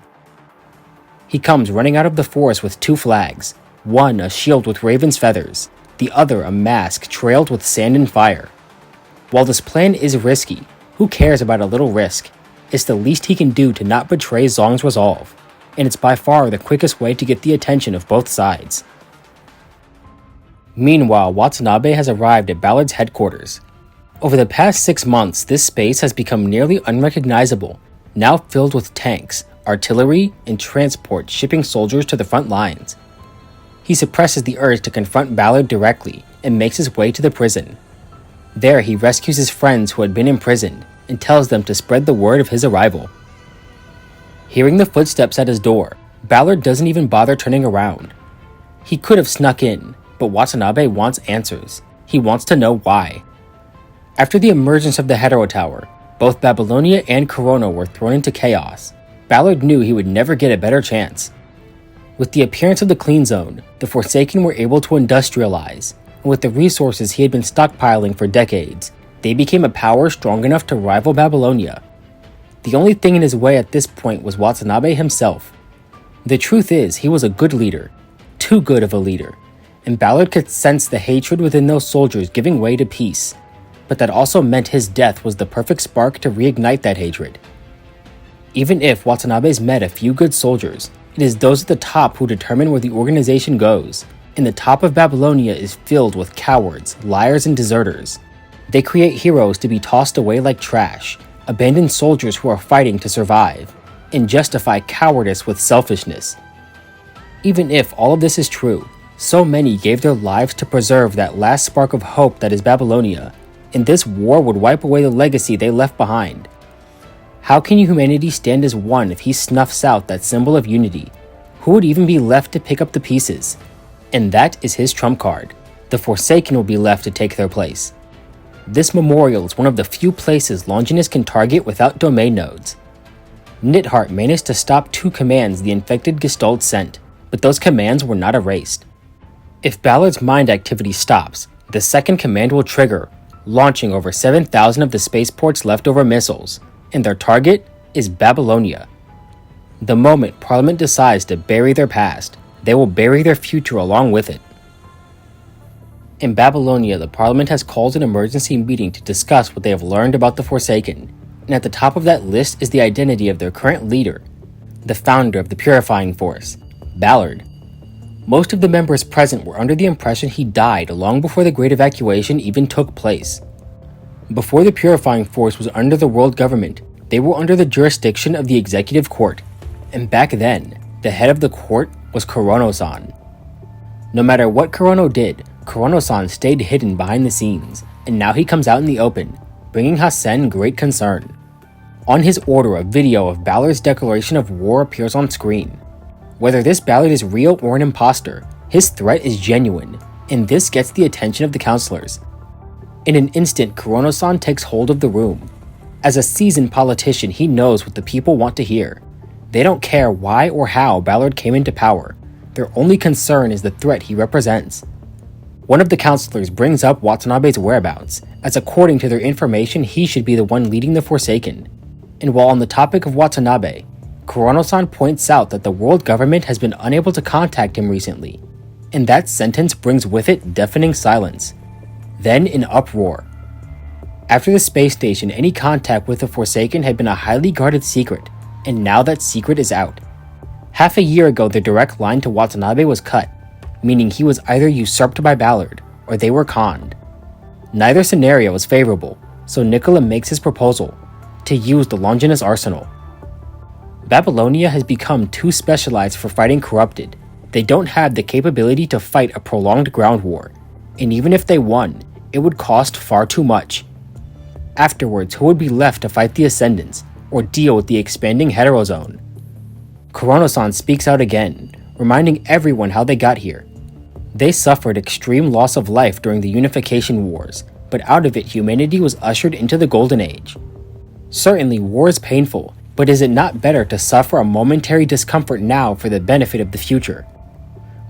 He comes running out of the forest with 2 flags, one a shield with raven's feathers, the other a mask trailed with sand and fire. While this plan is risky, who cares about a little risk? It's the least he can do to not betray Zong's resolve, and it's by far the quickest way to get the attention of both sides. Meanwhile, Watanabe has arrived at Ballard's headquarters. Over the past 6 months, this space has become nearly unrecognizable, now filled with tanks, artillery, and transport shipping soldiers to the front lines. He suppresses the urge to confront Ballard directly and makes his way to the prison. There, he rescues his friends who had been imprisoned and tells them to spread the word of his arrival. Hearing the footsteps at his door, Ballard doesn't even bother turning around. He could have snuck in, but Watanabe wants answers. He wants to know why. After the emergence of the Hetero Tower, both Babylonia and Corona were thrown into chaos. Ballard knew he would never get a better chance. With the appearance of the Clean Zone, the Forsaken were able to industrialize, and with the resources he had been stockpiling for decades, they became a power strong enough to rival Babylonia. The only thing in his way at this point was Watanabe himself. The truth is, he was a good leader, too good of a leader, and Ballard could sense the hatred within those soldiers giving way to peace, but that also meant his death was the perfect spark to reignite that hatred. Even if Watanabe's met a few good soldiers, it is those at the top who determine where the organization goes, and the top of Babylonia is filled with cowards, liars, and deserters. They create heroes to be tossed away like trash, abandon soldiers who are fighting to survive, and justify cowardice with selfishness. Even if all of this is true, so many gave their lives to preserve that last spark of hope that is Babylonia, and this war would wipe away the legacy they left behind. How can humanity stand as one if he snuffs out that symbol of unity? Who would even be left to pick up the pieces? And that is his trump card. The Forsaken will be left to take their place. This memorial is one of the few places Longinus can target without domain nodes. Nithart managed to stop 2 commands the infected gestalt sent, but those commands were not erased. If Ballard's mind activity stops, the second command will trigger, launching over 7,000 of the spaceport's leftover missiles, and their target is Babylonia. The moment Parliament decides to bury their past, they will bury their future along with it. In Babylonia, the Parliament has called an emergency meeting to discuss what they have learned about the Forsaken, and at the top of that list is the identity of their current leader, the founder of the Purifying Force, Ballard. Most of the members present were under the impression he died long before the Great Evacuation even took place. Before the Purifying Force was under the world government, they were under the jurisdiction of the Executive Court, and back then, the head of the court was Corono-san. No matter what Corono did, Corono-san stayed hidden behind the scenes, and now he comes out in the open, bringing Hassen great concern. On his order, a video of Ballard's declaration of war appears on screen. Whether this Ballard is real or an imposter, his threat is genuine, and this gets the attention of the counselors. In an instant, Kurono-san takes hold of the room. As a seasoned politician, he knows what the people want to hear. They don't care why or how Ballard came into power. Their only concern is the threat he represents. One of the counselors brings up Watanabe's whereabouts, as according to their information, he should be the one leading the Forsaken. And while on the topic of Watanabe, Kurono-san points out that the world government has been unable to contact him recently, and that sentence brings with it deafening silence. Then an uproar. After the space station, any contact with the Forsaken had been a highly guarded secret, and now that secret is out. Half a year ago, the direct line to Watanabe was cut, meaning he was either usurped by Ballard, or they were conned. Neither scenario was favorable, so Nicola makes his proposal, to use the Longinus arsenal. Babylonia has become too specialized for fighting corrupted. They don't have the capability to fight a prolonged ground war, and even if they won, it would cost far too much. Afterwards, who would be left to fight the Ascendants, or deal with the expanding heterozone? Kurono-san speaks out again, reminding everyone how they got here. They suffered extreme loss of life during the Unification Wars, but out of it humanity was ushered into the Golden Age. Certainly war is painful, but is it not better to suffer a momentary discomfort now for the benefit of the future?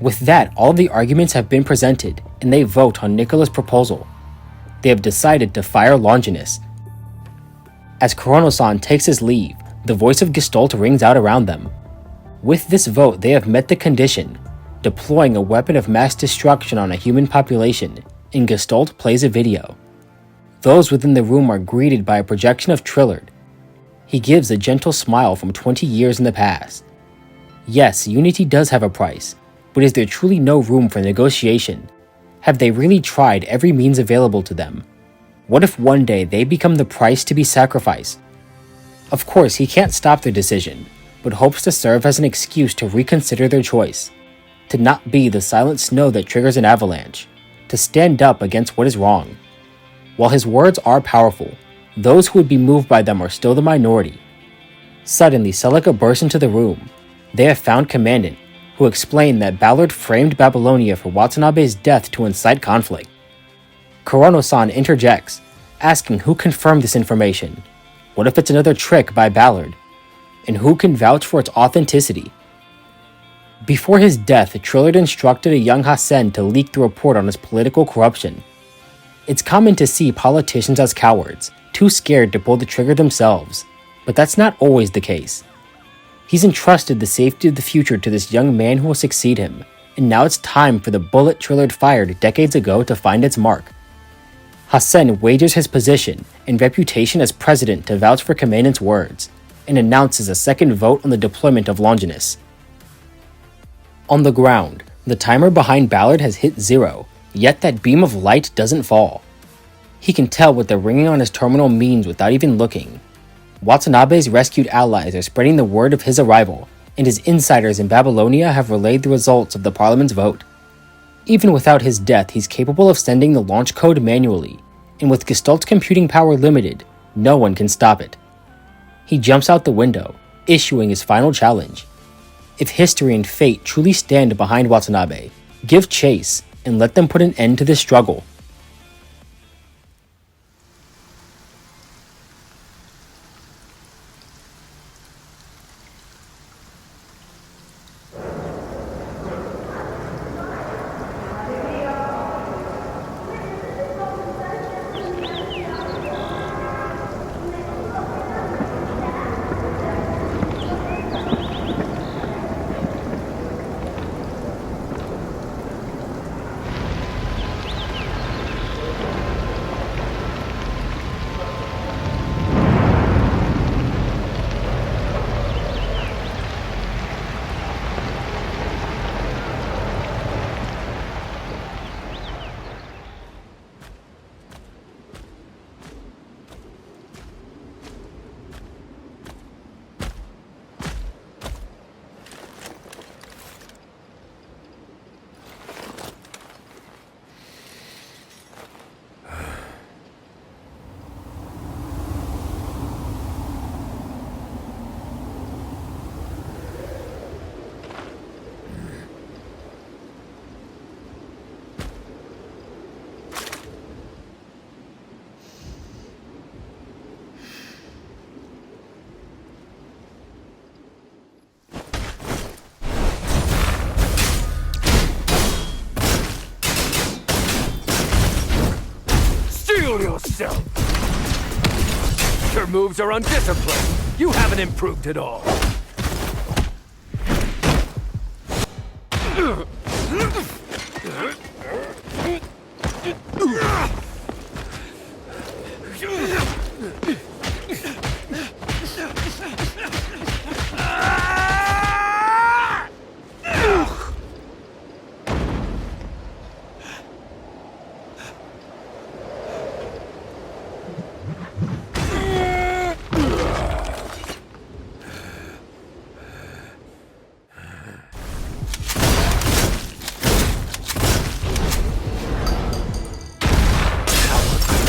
With that, all the arguments have been presented, and they vote on Nicola's proposal. They have decided to fire Longinus. As Kurono-san takes his leave, the voice of Gestalt rings out around them. With this vote, they have met the condition, deploying a weapon of mass destruction on a human population, and Gestalt plays a video. Those within the room are greeted by a projection of Trillard. He gives a gentle smile from 20 years in the past. Yes, unity does have a price, but is there truly no room for negotiation? Have they really tried every means available to them? What if one day they become the price to be sacrificed? Of course, he can't stop their decision, but hopes to serve as an excuse to reconsider their choice. To not be the silent snow that triggers an avalanche. To stand up against what is wrong. While his words are powerful, those who would be moved by them are still the minority. Suddenly, Celica bursts into the room. They have found Commandant, who explained that Ballard framed Babylonia for Watanabe's death to incite conflict. Kurono-san interjects, asking who confirmed this information. What if it's another trick by Ballard? And who can vouch for its authenticity? Before his death, Trillard instructed a young Hassen to leak the report on his political corruption. It's common to see politicians as cowards, too scared to pull the trigger themselves, but that's not always the case. He's entrusted the safety of the future to this young man who will succeed him, and now it's time for the bullet Trillard fired decades ago to find its mark. Hassen wagers his position and reputation as president to vouch for Commandant's words, and announces a second vote on the deployment of Longinus. On the ground, the timer behind Ballard has hit 0, yet that beam of light doesn't fall. He can tell what the ringing on his terminal means without even looking. Watanabe's rescued allies are spreading the word of his arrival, and his insiders in Babylonia have relayed the results of the Parliament's vote. Even without his death, he's capable of sending the launch code manually, and with Gestalt's computing power limited, no one can stop it. He jumps out the window, issuing his final challenge. If history and fate truly stand behind Watanabe, give chase and let them put an end to this struggle. Kill yourself! Your moves are undisciplined! You haven't improved at all!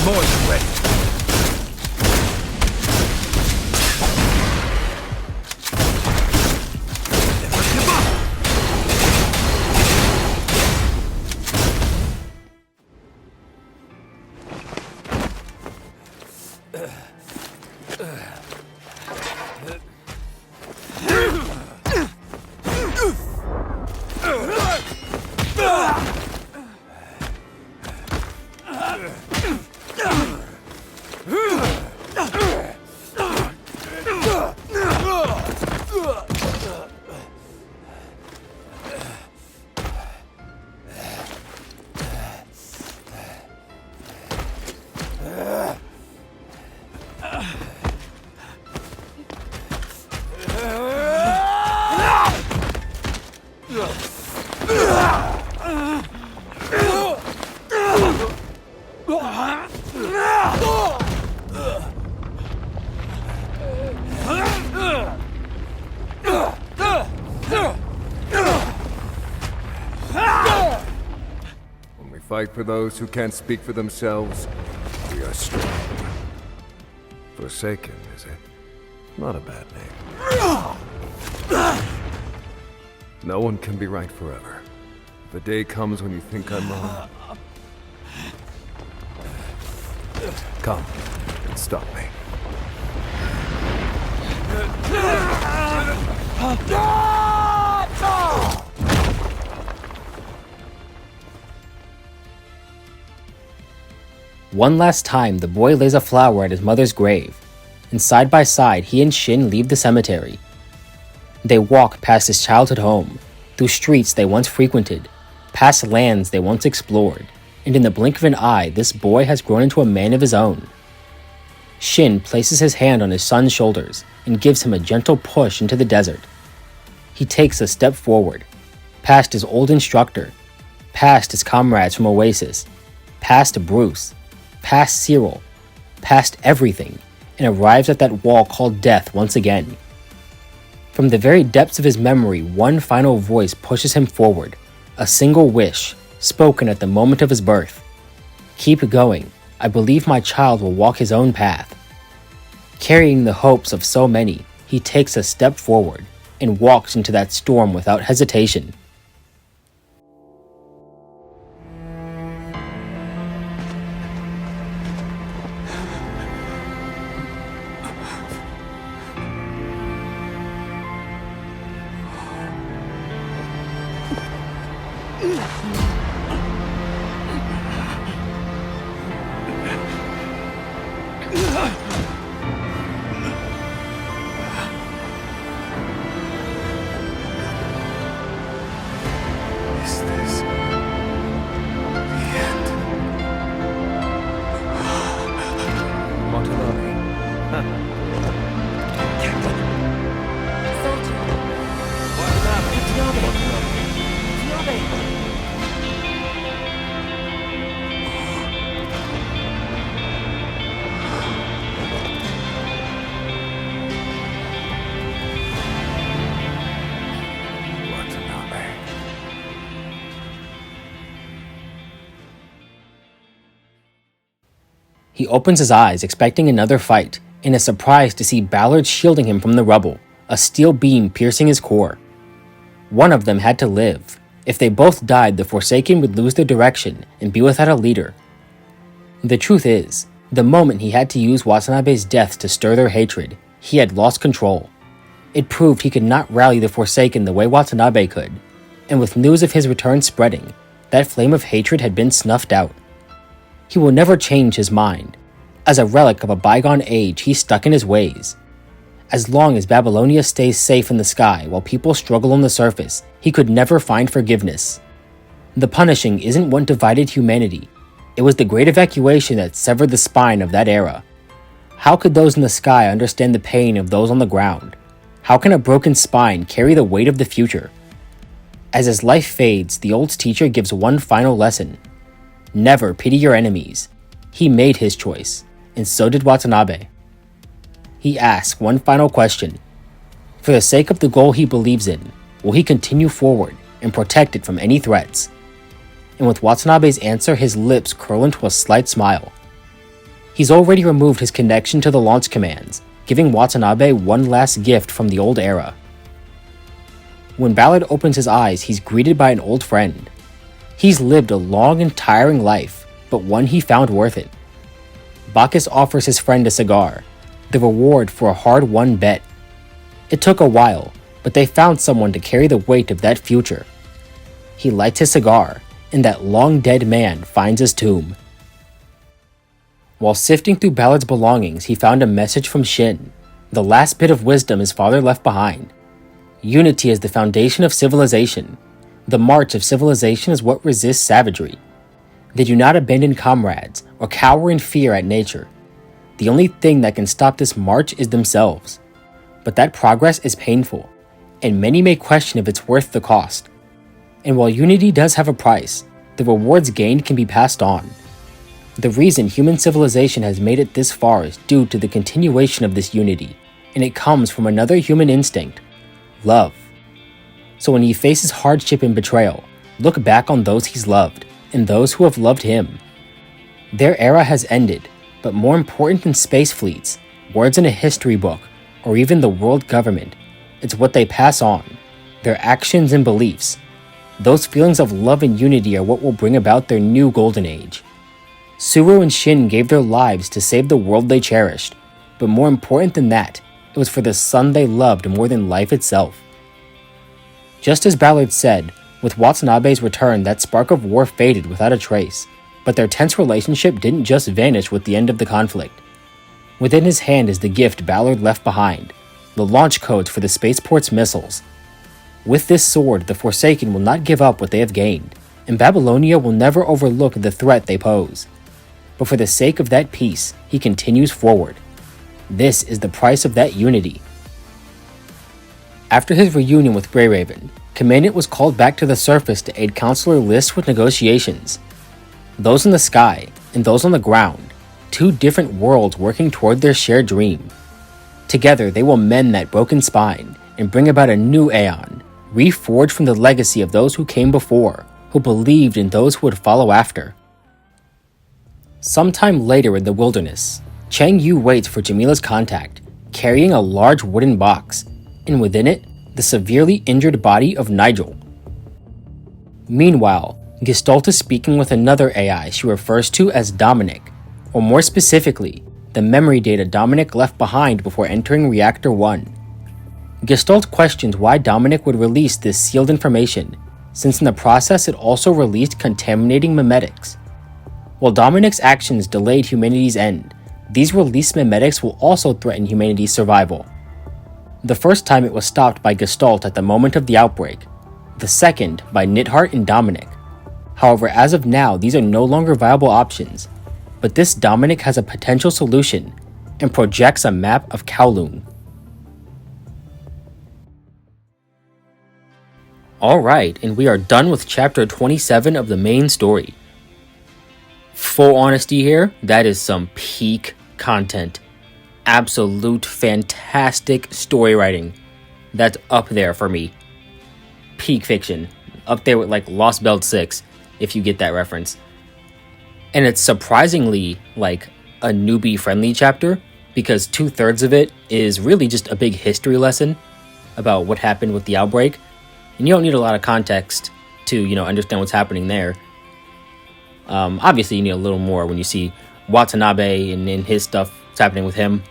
More than ready. Never give up. When we fight for those who can't speak for themselves, we are strong. Forsaken, is it? Not a bad name. No one can be right forever. The day comes when you think I'm wrong. Come and stop me. One last time, the boy lays a flower at his mother's grave, and side by side, he and Shin leave the cemetery. They walk past his childhood home, through streets they once frequented, past lands they once explored, and in the blink of an eye, this boy has grown into a man of his own. Shin places his hand on his son's shoulders and gives him a gentle push into the desert. He takes a step forward, past his old instructor, past his comrades from Oasis, past Bruce, past Cyril, past everything, and arrives at that wall called death once again. From the very depths of his memory, one final voice pushes him forward, a single wish, spoken at the moment of his birth. Keep going, I believe my child will walk his own path. Carrying the hopes of so many, he takes a step forward and walks into that storm without hesitation. Is this the end? Watanabe. He opens his eyes, expecting another fight, and is surprised to see Ballard shielding him from the rubble, a steel beam piercing his core. One of them had to live. If they both died, the Forsaken would lose their direction and be without a leader. The truth is, the moment he had to use Watanabe's death to stir their hatred, he had lost control. It proved he could not rally the Forsaken the way Watanabe could, and with news of his return spreading, that flame of hatred had been snuffed out. He will never change his mind. As a relic of a bygone age, he's stuck in his ways. As long as Babylonia stays safe in the sky while people struggle on the surface, he could never find forgiveness. The punishing isn't what divided humanity. It was the Great Evacuation that severed the spine of that era. How could those in the sky understand the pain of those on the ground? How can a broken spine carry the weight of the future? As his life fades, the old teacher gives one final lesson. Never pity your enemies. He made his choice, and so did Watanabe. He asks one final question. For the sake of the goal he believes in, will he continue forward and protect it from any threats? And with Watanabe's answer, his lips curl into a slight smile. He's already removed his connection to the launch commands, giving Watanabe one last gift from the old era. When Ballard opens his eyes, he's greeted by an old friend. He's lived a long and tiring life, but one he found worth it. Bacchus offers his friend a cigar, the reward for a hard-won bet. It took a while, but they found someone to carry the weight of that future. He lights his cigar, and that long-dead man finds his tomb. While sifting through Ballard's belongings, he found a message from Shin, the last bit of wisdom his father left behind. Unity is the foundation of civilization. The march of civilization is what resists savagery. They do not abandon comrades or cower in fear at nature. The only thing that can stop this march is themselves. But that progress is painful, and many may question if it's worth the cost. And while unity does have a price, the rewards gained can be passed on. The reason human civilization has made it this far is due to the continuation of this unity, and it comes from another human instinct: love. So when he faces hardship and betrayal, look back on those he's loved, and those who have loved him. Their era has ended, but more important than space fleets, words in a history book, or even the world government, it's what they pass on, their actions and beliefs. Those feelings of love and unity are what will bring about their new golden age. Suru and Shin gave their lives to save the world they cherished, but more important than that, it was for the son they loved more than life itself. Just as Ballard said, with Watanabe's return, that spark of war faded without a trace, but their tense relationship didn't just vanish with the end of the conflict. Within his hand is the gift Ballard left behind, the launch codes for the spaceport's missiles. With this sword, the Forsaken will not give up what they have gained, and Babylonia will never overlook the threat they pose. But for the sake of that peace, he continues forward. This is the price of that unity. After his reunion with Grey Raven, Commandant was called back to the surface to aid Counselor List with negotiations. Those in the sky and those on the ground, two different worlds working toward their shared dream. Together, they will mend that broken spine and bring about a new Aeon, reforged from the legacy of those who came before, who believed in those who would follow after. Sometime later in the wilderness, Chang Yu waits for Jamila's contact, carrying a large wooden box, and within it, the severely injured body of Nigel. Meanwhile, Gestalt is speaking with another AI she refers to as Dominic, or more specifically, the memory data Dominic left behind before entering Reactor 1. Gestalt questions why Dominic would release this sealed information, since in the process it also released contaminating memetics. While Dominic's actions delayed humanity's end, these released memetics will also threaten humanity's survival. The first time it was stopped by Gestalt at the moment of the outbreak, the second by Nidhart and Dominic. However, as of now, these are no longer viable options, but this Dominic has a potential solution and projects a map of Kowloon. Alright, and we are done with chapter 27 of the main story. Full honesty here, that is some peak content. Absolute fantastic story writing. That's up there for me. Peak fiction. Up there with like Lost Belt 6, if you get that reference. And it's surprisingly like a newbie friendly chapter, because 2/3 of it is really just a big history lesson about what happened with the outbreak. And you don't need a lot of context to, understand what's happening there. Obviously, you need a little more when you see Watanabe and his stuff that's happening with him.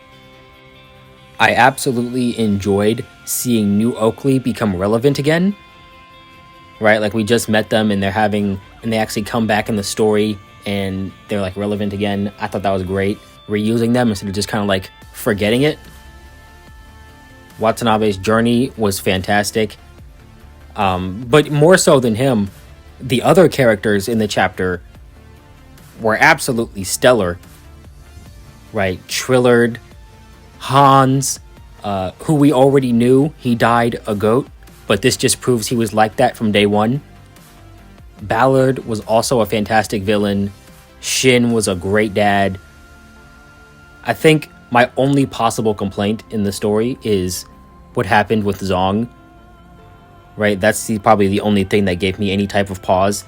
I absolutely enjoyed seeing New Oakley become relevant again. Right, like we just met them and they actually come back in the story and they're like relevant again. I thought that was great. Reusing them instead of just kind of like forgetting it. Watanabe's journey was fantastic. But more so than him, the other characters in the chapter were absolutely stellar. Right? Trillard, Hans, who we already knew he died a goat, but this just proves he was like that from day one. Ballard was also a fantastic villain. Shin was a great dad. I think my only possible complaint in the story is what happened with Zong. Right? That's probably the only thing that gave me any type of pause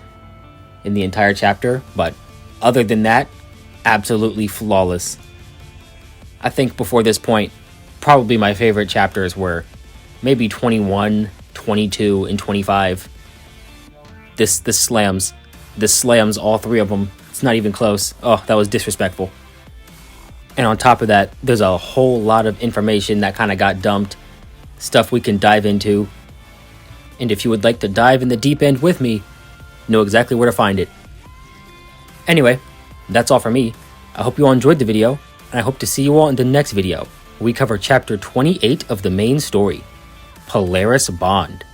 in the entire chapter. But other than that, absolutely flawless. I think before this point, probably my favorite chapters were maybe 21, 22, and 25. This slams, all three of them. It's not even close. Oh, that was disrespectful. And on top of that, there's a whole lot of information that kind of got dumped. Stuff we can dive into. And if you would like to dive in the deep end with me, know exactly where to find it. Anyway, that's all for me. I hope you all enjoyed the video, and I hope to see you all in the next video, where we cover chapter 28 of the main story, Polaris Bond.